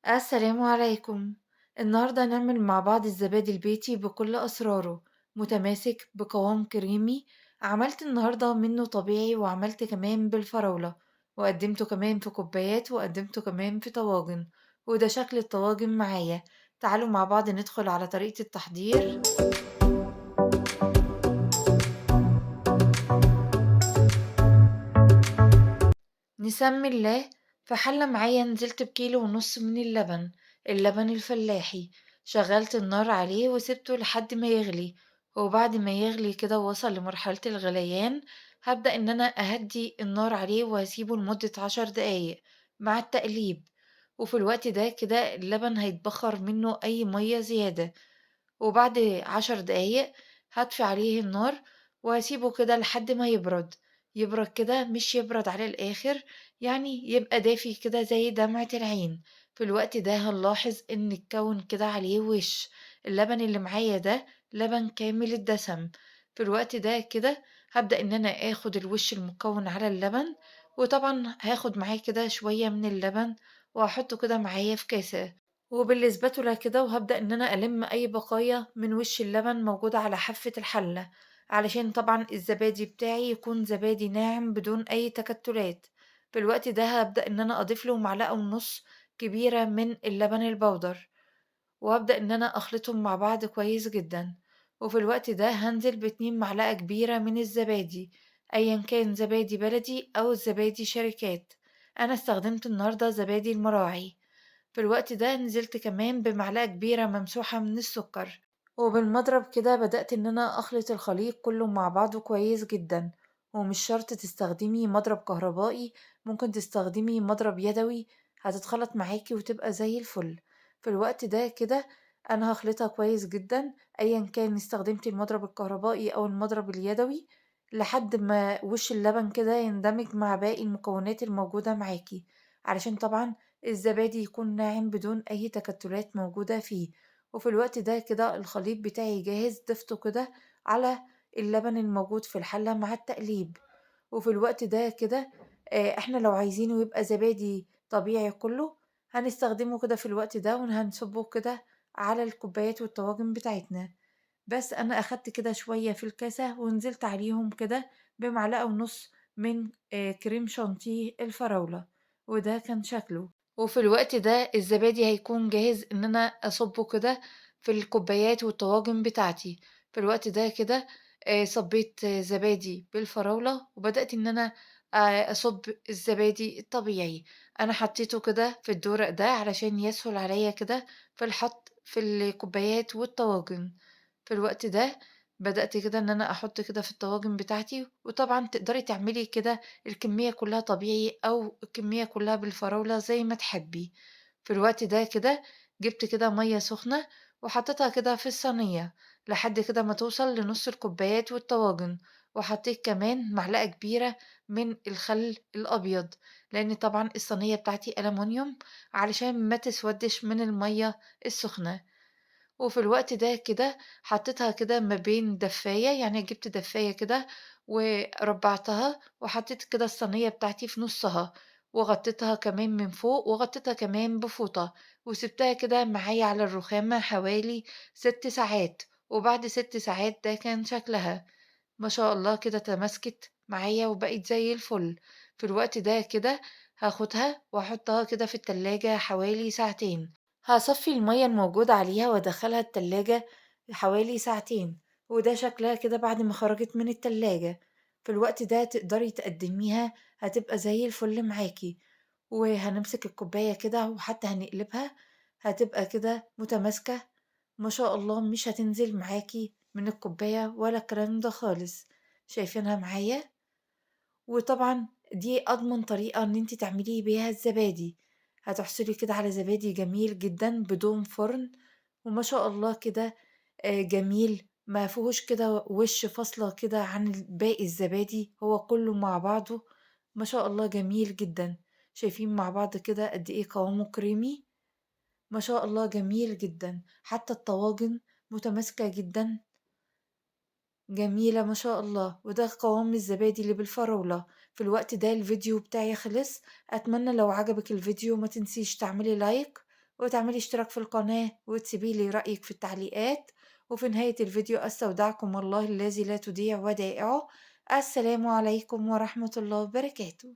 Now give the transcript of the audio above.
السلام عليكم. النهاردة هنعمل مع بعض الزبادي البيتي بكل أسراره، متماسك بقوام كريمي. عملت النهاردة منه طبيعي وعملت كمان بالفراولة، وقدمته كمان في كوبايات وقدمته كمان في طواجن. وده شكل الطواجن معايا. تعالوا مع بعض ندخل على طريقة التحضير. نسمي الله. في حلة معايا نزلت بكيلو ونص من اللبن، اللبن الفلاحي. شغلت النار عليه وسبته لحد ما يغلي، وبعد ما يغلي كده ووصل لمرحلة الغليان هبدأ ان انا اهدي النار عليه وهسيبه لمدة 10 دقايق مع التقليب. وفي الوقت ده كده اللبن هيتبخر منه اي مية زيادة، وبعد 10 دقايق هاطفي عليه النار وهاسيبه كده لحد ما يبرد. يبرد كده مش يبرد على الآخر، يعني يبقى دافي كده زي دمعة العين. في الوقت ده هنلاحظ إن اتكون كده عليه وش. اللبن اللي معايا ده لبن كامل الدسم. في الوقت ده كده هبدأ إن أنا آخد الوش المكون على اللبن، وطبعا هاخد معاه كده شوية من اللبن وهحطه كده معايا في كاسة وبالسباتولا كده، وهابدأ إن أنا ألم أي بقايا من وش اللبن موجودة على حافة الحلة، علشان طبعا الزبادي بتاعي يكون زبادي ناعم بدون أي تكتلات. في الوقت ده هابدأ إن أنا أضيف له معلقة ونص كبيرة من اللبن البودر، وأبدأ إن أنا أخلطهم مع بعض كويس جدا. وفي الوقت ده هنزل ب2 معلقة كبيرة من الزبادي، أيا كان زبادي بلدي أو زبادي شركات. أنا استخدمت النهاردة زبادي المراعي. في الوقت ده نزلت كمان بمعلقة كبيرة ممسوحة من السكر، وبالمضرب كده بدأت إن أنا أخلط الخليط كله مع بعضه كويس جدا. ومش شرط تستخدمي مضرب كهربائي، ممكن تستخدمي مضرب يدوي، هتتخلط معاكي وتبقى زي الفل. في الوقت ده كده أنا هخلطها كويس جدا، أيا كان استخدمتي المضرب الكهربائي أو المضرب اليدوي، لحد ما وش اللبن كده يندمج مع باقي المكونات الموجودة معاكي، علشان طبعا الزبادي يكون ناعم بدون أي تكتلات موجودة فيه. وفي الوقت ده كده الخليط بتاعي جاهز، ضفته كده على اللبن الموجود في الحلة مع التقليب. وفي الوقت ده كده احنا لو عايزينه يبقى زبادي طبيعي كله هنستخدمه كده في الوقت ده وهنصبه كده على الكوبايات والطواجن بتاعتنا. بس أنا أخدت كده شوية في الكاسة ونزلت عليهم كده بمعلقة ونص من كريم شانتيه الفراولة، وده كان شكله. وفي الوقت ده الزبادي هيكون جاهز إن أنا أصبه كده في الكوبايات والطواجن بتاعتي. في الوقت ده كده صبيت زبادي بالفراولة وبدأت إن أنا أصب الزبادي الطبيعي. أنا حطيته كده في الدورق ده علشان يسهل عليا كده في الحط في الكوبايات والطواجن. في الوقت ده بدأت كده إن أنا أحط كده في الطواجن بتاعتي، وطبعًا تقدري تعملي كده الكمية كلها طبيعي أو الكمية كلها بالفراولة زي ما تحبي. في الوقت ده كده جبت كده مَيّة سخنة وحطيتها كده في الصينية لحد كده ما توصل لنُص الكوبايات والطواجن، وحطيت كمان معلقة كبيرة من الخل الأبيض، لإن طبعًا الصينية بتاعتي ألمونيوم علشان ما تسودش من المَيّة السخنة. وفي الوقت ده كده حطيتها كده ما بين دفاية، يعني جبت دفاية كده وربعتها وحطيت كده الصينية بتاعتي في نصها، وغطيتها كمان من فوق وغطيتها كمان بفوطة، وسبتها كده معايا على الرخامة حوالي 6 ساعات. وبعد 6 ساعات ده كان شكلها ما شاء الله كده تماسكت معايا وبقت زي الفل. في الوقت ده كده هاخدها واحطها كده في التلاجة حوالي ساعتين. هاصفّي المَيّة الموجودة عليها وأدخّلها التلاجة حوالي ساعتين، وده شكلها كده بعد ما خرجت من التلاجة. في الوقت ده تقدري تقدّميها، هتبقى زي الفل معاكِ. وهنمسك الكوباية كده وحتى هنقلبها، هتبقى كده متماسكة ما شاء الله، مش هتنزل معاكِ من الكوباية ولا الكلام ده خالص. شايفينها معايا؟ وطبعًا دي أضمن طريقة إن أنتِ تعملي بيها الزبادي. هتحصلي كده على زبادي جميل جدًا بدون فرن، وما شاء الله كده جميل، ما فيهوش كده وِش فاصلة كده عن باقي الزبادي، هو كلّه مع بعضه ما شاء الله جميل جدًا. شايفين مع بعض كده قد إيه قوامه كريمي؟ ما شاء الله جميل جدًا. حتى الطواجن متماسكة جدًا، جميلة ما شاء الله. وده قوام الزبادي اللي بالفراولة. في الوقت ده الفيديو بتاعي خلص. أتمنى لو عجبك الفيديو ما تنسيش تعملي لايك وتعملي اشتراك في القناة وتسيبي لي رأيك في التعليقات. وفي نهاية الفيديو أستودعكم الله الذي لا تضيع ودائعه. السلام عليكم ورحمة الله وبركاته.